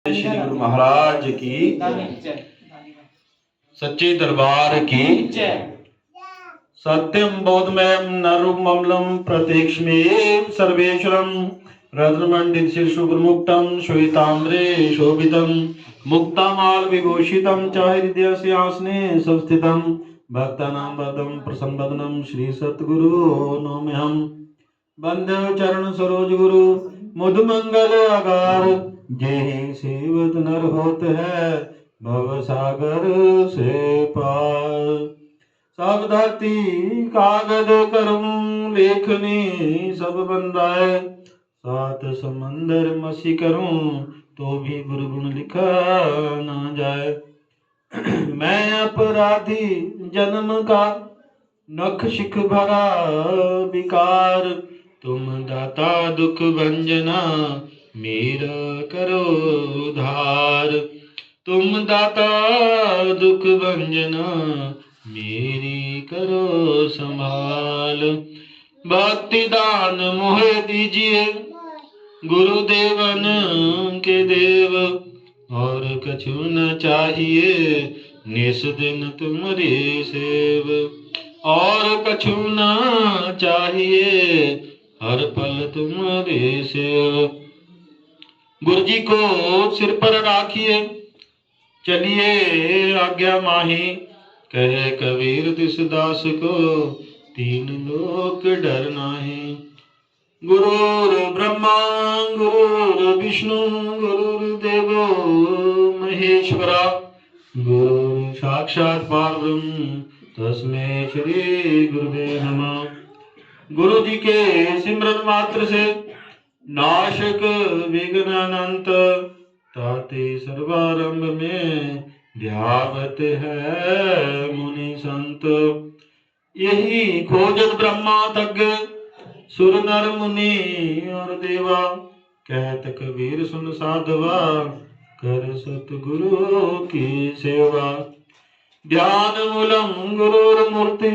श्री गुरु महाराज की सच्चे दरबार की सत्यम बोधमयम नरुममलम प्रत्यक्षमेव सर्वेश्वरम रत्नमंडित शीर्षुगुरुमुक्तम श्वेताम्रे शोभितम मुक्तामाल विभूषितम च हृदय सिंहासने संस्थितम भक्तानां वरदं प्रसन्नवदनं श्री सतगुरु नौम्यहम् बंदे चरण सरोज गुरु मुदमंगल आगार जेहि सेवत नर होत है भव सागर से पार। सब धरती कागज करम लेखनी सब बंदाए सात समंदर मसी करूं तो भी गुरु गुण लिखा ना जाए। मैं अपराधी जन्म का नख शिख भरा विकार तुम दाता दुख भंजना मेरा करो उद्धार। तुम दाता दुख भंजना मेरी करो संभाल। भक्ति दान मोहे दीजिए गुरुदेवन के देव और कछु न चाहिए निस दिन तुम्हारे सेव और कछु न चाहिए हर पल तुम्हारे सेव। गुरु जी को सिर पर राखिए चलिए आज्ञा माही कहे कबीर तिस दास को तीन लोक डर नाही। गुरुर ब्रह्मा गुरुर विष्णु गुरुर्देवो महेश्वरा गुरु साक्षात परब्रह्म तस्मै श्री गुरुवे नमः। गुरु जी के सिमरन मात्र से नाशक विघ्न अनंत ताते सर्वारंभ में ध्यावत है मुनि संत। यही खोजत ब्रह्मा तज्ञ सुर नर मुनि और देवा कहत कबीर सुन साधवा कर सतगुरु की सेवा। ध्यान मूलम गुरुर मूर्ति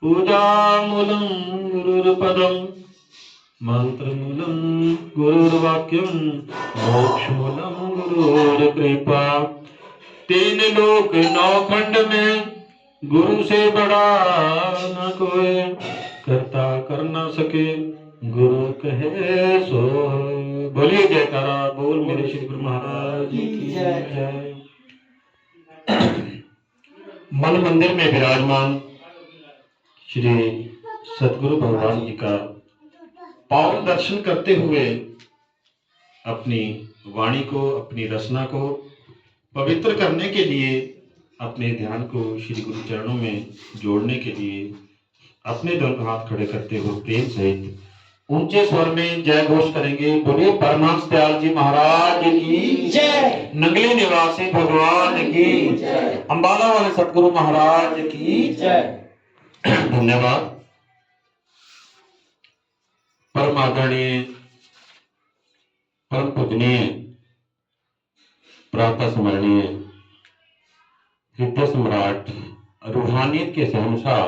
पूजा मूलम गुरुर पदम मंत्र मूलम गुरुर्वाक्यम मोक्ष मूलम गुरुर कृपा। तीन लोक नौ खंड में गुरु से बड़ा न कोई करता कर न सके गुरु कहे सो। बोलिए जयकारा बोल मेरे श्री गुरु महाराज की जय। मन मंदिर में विराजमान श्री सतगुरु भगवान जी का पावन दर्शन करते हुए अपनी वाणी को अपनी रचना को पवित्र करने के लिए अपने ध्यान को श्री गुरु चरणों में जोड़ने के लिए अपने दोनों हाथ खड़े करते हुए प्रेम सहित ऊंचे स्वर में जय घोष करेंगे। बोलिए परमहंस दयाल जी महाराज की जय। नंगली निवासी भगवान की जय। अंबाला वाले सतगुरु महाराज की जय। धन्यवाद। परम आदरणीय परम पूजनीय प्रातः स्मरणीय हृदय सम्राट रूहानियत के शहंशाह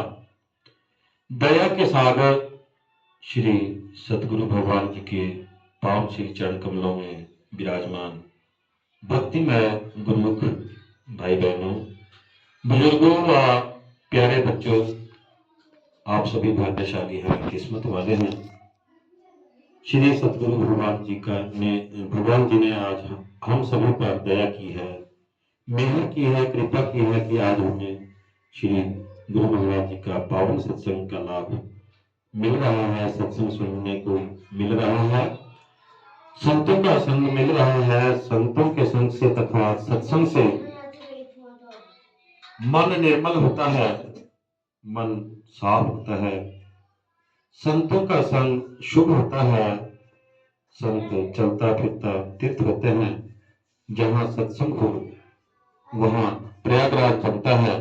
दया के सागर श्री सतगुरु भगवान जी के पावन श्री चरण कमलों में विराजमान भक्तिमय गुरुमुख भाई बहनों बुजुर्गों व प्यारे बच्चों, आप सभी भाग्यशाली हैं, किस्मत वाले हैं। श्री सतगुरु भगवान जी ने आज हम सभी पर दया की है, मेहर की है, कृपा की है कि आज हमें श्री गुरु महाराज जी का पावन सत्संग का लाभ मिल रहा है, सत्संग सुनने को मिल रहा है, संतों का संग मिल रहा है। संतों के संग से तथा सत्संग से मन निर्मल होता है, मन साफ होता है, संतों का संग शुभ होता है। संत चलता फिरता तीर्थ होते हैं, जहां सत्संग हो वहां प्रयागराज बनता है।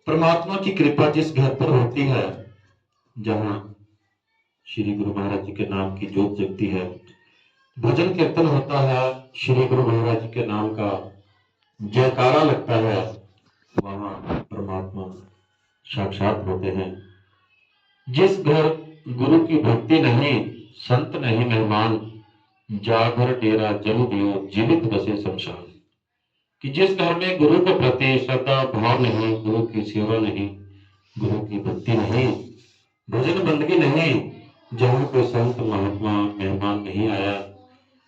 परमात्मा की कृपा जिस घर पर होती है, जहां श्री गुरु महाराज जी के नाम की ज्योत जगती है, भजन कीर्तन होता है, श्री गुरु महाराज जी के नाम का जयकारा लगता है, वहां परमात्मा साक्षात होते हैं। जिस घर गुरु की भक्ति नहीं, संत नहीं मेहमान, जागर डेरा जल दियो जीवित बसे शमशान। कि जिस घर में गुरु के प्रति श्रद्धा भाव नहीं, गुरु की सेवा नहीं, गुरु की भक्ति नहीं, भजन बंदगी नहीं, जहाँ कोई संत महात्मा मेहमान नहीं आया,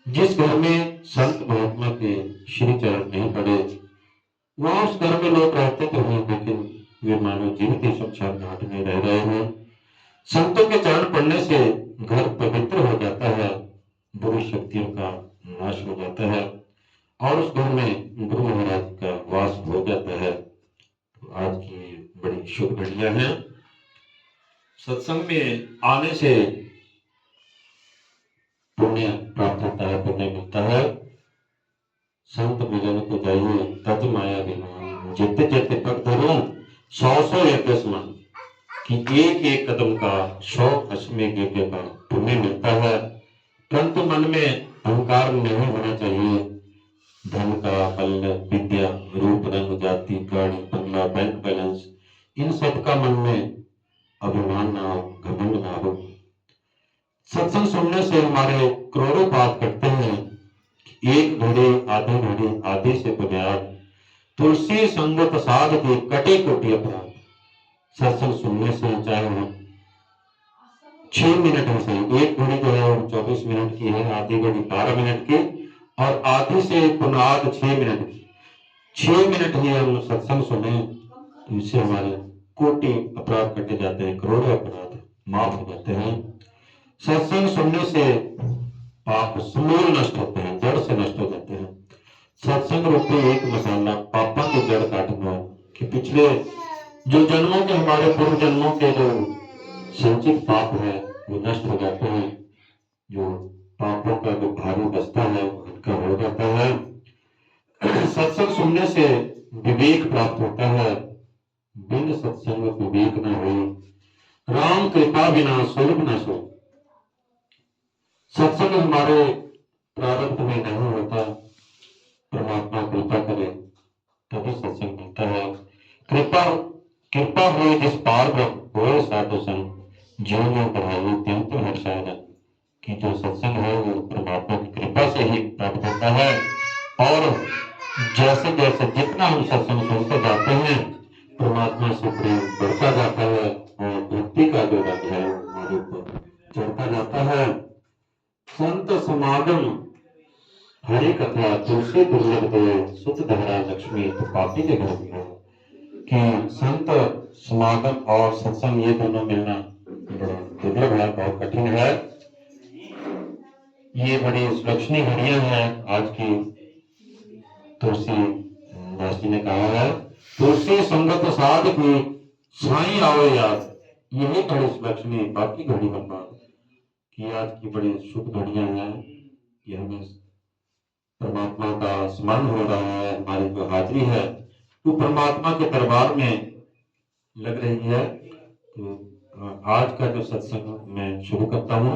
जिस घर में संत महात्मा के श्री चरण नहीं पड़े, वहां उस घर में लोग रहते तो हैं, लेकिन वे मानो जीवित ही शमशान घाट में रह रहे हैं। संतों के चरण पड़ने से घर पवित्र हो जाता है, बुरी शक्तियों का नाश हो जाता है और उस घर में गुरु महाराज का वास हो जाता है। तो आज की बड़ी शुभ घड़ियां हैं। सत्संग में आने से पुण्य प्राप्त होता है, पुण्य मिलता है। संत मिलन को जाइए तज माया बिना, जिते जिते पग धरो 100 यज्ञ समान। कि एक एक कदम का 100 अश्वमेध यज्ञ का पुण्य मिलता है। परंतु मन में अहंकार नहीं होना चाहिए। धन का, बल, विद्या, रूप, रंग, जाति, गाड़ी, बंगला, बैंक बैलेंस, इन सब का मन में अभिमान ना हो, घमंड ना हो। सत्संग सुनने से हमारे करोड़ों पाप कटते हैं। एक घड़ी, आधी घड़ी, आधी से बुनियाद, तुलसी संगत साध की कटी कोटि अपराध। सत्संग सुनने से चाहे हम 6 मिनट में सही, एक घड़ी जो है 24 मिनट की है, आधी घड़ी 12 मिनट की और आधी से पुनाद 6 मिनट की। 6 मिनट ही हम सत्संग सुने तो इससे हमारे कोटि अपराध कटे जाते हैं, करोड़ों अपराध माफ हो जाते हैं। सत्संग सुनने से पाप समूल नष्ट होते हैं, जड़ से नष्ट हो जाते हैं। सत्संग रूपी एक मसाला पापा की जड़ काटना, कि पिछले जो जन्मों के, हमारे पूर्व जन्मों के जो संचित पाप है वो नष्ट हो जाते हैं। जो पापों का जो भारी बस्ता है वो हल्का हो जाता है। सत्संग सुनने से विवेक प्राप्त होता है। बिन सत्संग विवेक न हो, राम कृपा बिना सुलभ न सो। सत्संग हमारे प्रारब्ध में नहीं होता, परमात्मा कृपा करे तभी सत्संग मिलता है। कृपा कृपा हो जिस पार ब्रह्म हो साधु संग, जीवन में बढ़ाई त्यंत हर्षायन। कि जो सत्संग है वो परमात्मा की कृपा से ही प्राप्त होता है। और जैसे जैसे जितना हम सत्संग सुनते जाते हैं, परमात्मा से प्रेम बढ़ता जाता है और भक्ति का जो रंग है हमारे ऊपर चढ़ता जाता है। संत समागम हरि कथा, तुलसी दुर्लभ दे, सुत धरा लक्ष्मी, तो पापी के घर में हो। कि संत समागम और सत्संग ये दोनों मिलना बड़ा दुर्लभ है, बहुत कठिन है। ये बड़ी सुलक्षणीय घड़ियां हैं आज की। तुलसी दास जी ने कहा है, तुलसी संगत साध की साई आओ याद। यही घड़ी सुलक्षणीय, बाकी घड़ी बर्बाद। कि आज की बड़ी शुभ घड़ियां हैं, कि हमें परमात्मा का स्मरण हो रहा है, हमारी जो हाजिरी है वो परमात्मा के दरबार में लग रही है। तो आज का जो सत्संग मैं शुरू करता हूँ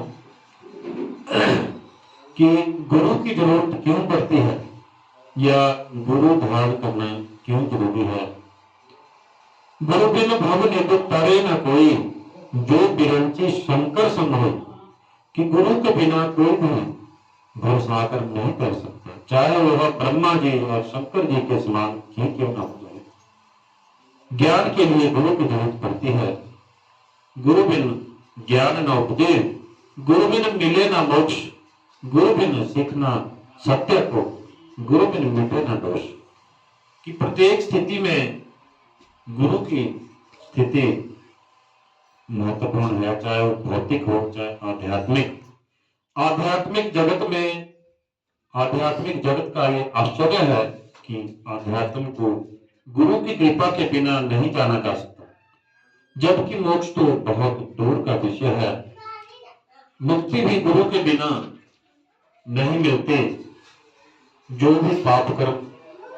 कि गुरु की जरूरत क्यों पड़ती है या गुरु धारण करना क्यों जरूरी है। गुरु बिन भव निध तरे न कोई, जो बिरंची शंकर संग हो। कि गुरु के बिना कोई भी भरोसा कर नहीं कर सकता, चाहे वह ब्रह्मा जी और शंकर जी के समान ही क्यों ना हो जाए। ज्ञान के लिए गुरु की जरूरत पड़ती है। गुरु बिन ज्ञान न उपजे, गुरु बिन मिले ना मोक्ष, गुरु बिन सीखना सत्य को, गुरु बिन मिटे ना दोष। कि प्रत्येक स्थिति में गुरु की स्थिति महत्वपूर्ण है, चाहे वो भौतिक हो चाहे आध्यात्मिक। आध्यात्मिक जगत में, आध्यात्मिक जगत का ये आश्चर्य है कि आध्यात्म को गुरु की कृपा के बिना नहीं जाना जा सकता, जबकि मोक्ष तो बहुत दूर का विषय है। मुक्ति भी गुरु के बिना नहीं मिलते। जो भी पाप कर्म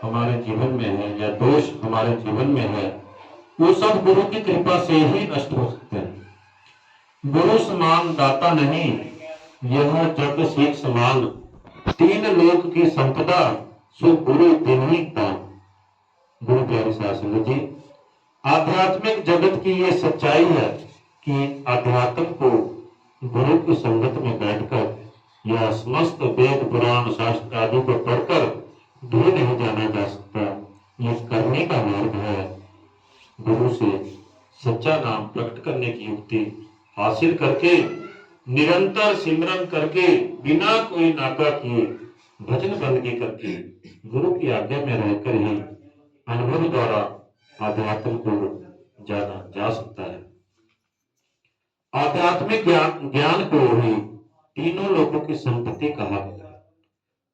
हमारे जीवन में है या दोष हमारे जीवन में है, वो सब गुरु की कृपा से ही नष्ट हो सकते हैं। गुरु समान दाता नहीं, यह जग सीख समान। 3 लोक की संपदा, सो गुरु तिन्हीं दान। गुरु प्यारे सासंग जी, आध्यात्मिक जगत की ये सच्चाई है कि अध्यात्म को गुरु की संगत में बैठ या समस्त वेद पुराण शास्त्र आदि को पढ़कर भी नहीं जाना जा सकता। ये करने का मार्ग है। गुरु से सच्चा नाम प्रकट करने की युक्ति हासिल करके निरंतर सिमरन करके बिना कोई नाका किए भजन बंदगी करके गुरु की आज्ञा में रहकर ही अनुभव द्वारा आध्यात्म को जाना जा सकता है। आध्यात्मिक ज्ञान को ही तीनों लोगों की संपत्ति कहा गया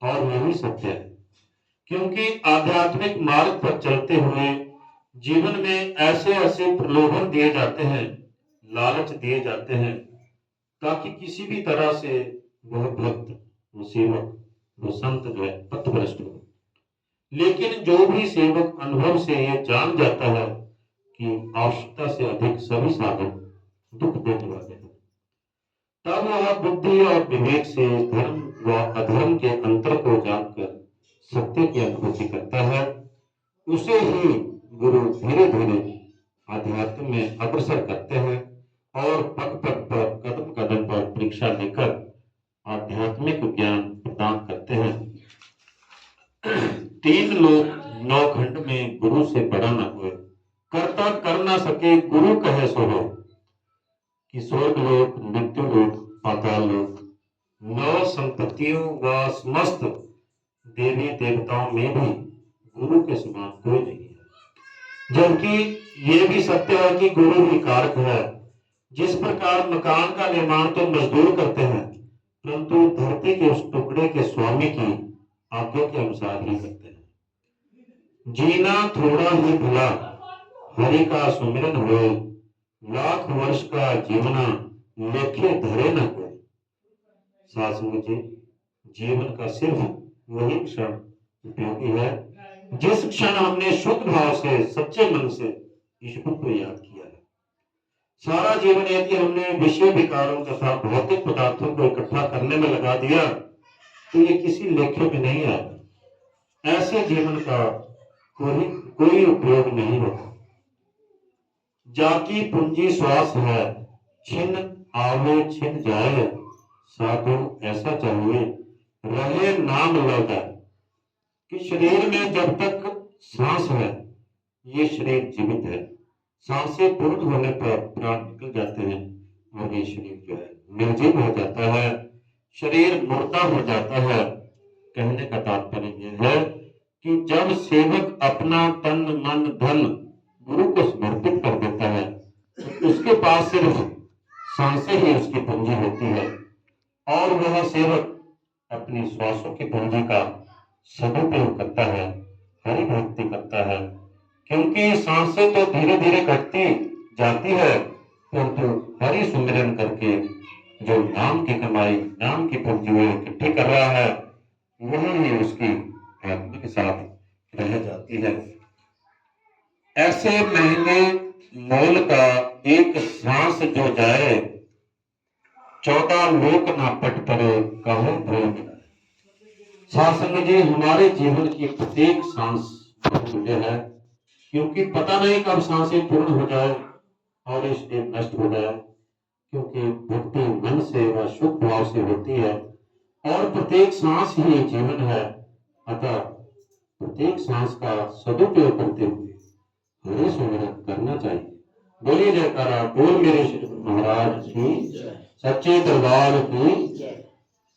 है और यही सत्य है, क्योंकि आध्यात्मिक मार्ग पर चलते हुए जीवन में ऐसे ऐसे प्रलोभन दिए जाते हैं, लालच दिए जाते हैं, ताकि किसी भी तरह से वह भक्त, वो सेवक, वो संत जो है पथभ्रष्ट हो। लेकिन जो भी सेवक अनुभव से ये जान जाता है कि आवश्यकता से अधिक सभी साधन दुख देने वाले हैं, तब वह बुद्धि और विवेक से धर्म व अधर्म के अंतर को जानकर सत्य की अनुभूति करता है। उसे ही गुरु धीरे धीरे आध्यात्म में अग्रसर करते हैं और पग पग पर कदम कदम पर परीक्षा लेकर आध्यात्मिक ज्ञान प्रदान करते हैं। तीन लोग नौ खंड में गुरु से बड़ा न हुए, कर्ता कर ना सके गुरु कहे सो हो। कि स्वर्ग लोक, मृत्यु लोक, पाताल लोक, नौ संपत्तियों व समस्त देवी देवताओं में भी गुरु के समान कोई नहीं है। जबकि ये भी सत्य है कि गुरु ही कारक है। जिस प्रकार मकान का निर्माण तो मजदूर करते हैं, परंतु धरती के उस टुकड़े के स्वामी की आज्ञा के अनुसार ही करते हैं। जीना थोड़ा ही भला, हरि का सुमिरन होए, लाख वर्ष का जीवना लेखे धरे न कोई। सासंग जी, जीवन का सिर्फ वही क्षण उपयोगी है जिस क्षण हमने शुद्ध भाव से, सच्चे मन से ईश्वर को याद किया है। सारा जीवन यदि हमने विषय विकारों तथा भौतिक पदार्थों को इकट्ठा करने में लगा दिया तो ये किसी लेखे में नहीं आएगा। ऐसे जीवन का कोई उपयोग नहीं होता। जाकी पूंजी श्वास है, छिन आवे छिन जाए, साधु ऐसा चाहिए रहे नाम लगा। कि शरीर में जब तक सांस है ये शरीर जीवित है, सांसें पूर्ण होने पर प्राण निकल जाते हैं और ये शरीर जो है निर्जीव हो जाता है, शरीर मुर्दा हो जाता है। कहने का तात्पर्य यह है कि जब सेवक अपना तन मन धन गुरु को समर्पित कर देता है तो उसके पास सिर्फ सांसें ही उसकी पूंजी होती है और वह सेवक अपनी श्वासों की पूंजी का सदुपयोग करता है, हरि भक्ति करता है। क्योंकि सांसें तो धीरे धीरे घटती जाती है, परंतु हरि सुमिरन करके जो नाम की कमाई, नाम की पूंजी इकट्ठी कर रहा है, वही ही उसकी आत्मा के साथ रह जाती है। ऐसे महंगे मोल का एक सांस जो जाए, 14 लोक ना पट पड़े कहो भूल। सासंग जी, हमारे जीवन की प्रत्येक सांस मूल्य है, क्योंकि पता नहीं कब सांसें पूर्ण हो जाए और इसलिए नष्ट हो जाए। क्योंकि भक्ति मन से व शुद्ध भाव से होती है और प्रत्येक सांस ही जीवन है। अतः प्रत्येक सांस का सदुपयोग करते हुए हरि सुमिरन करना चाहिए। बोलिए जयकारा बोल मेरे श्री महाराज की, सच्चे दरबार की।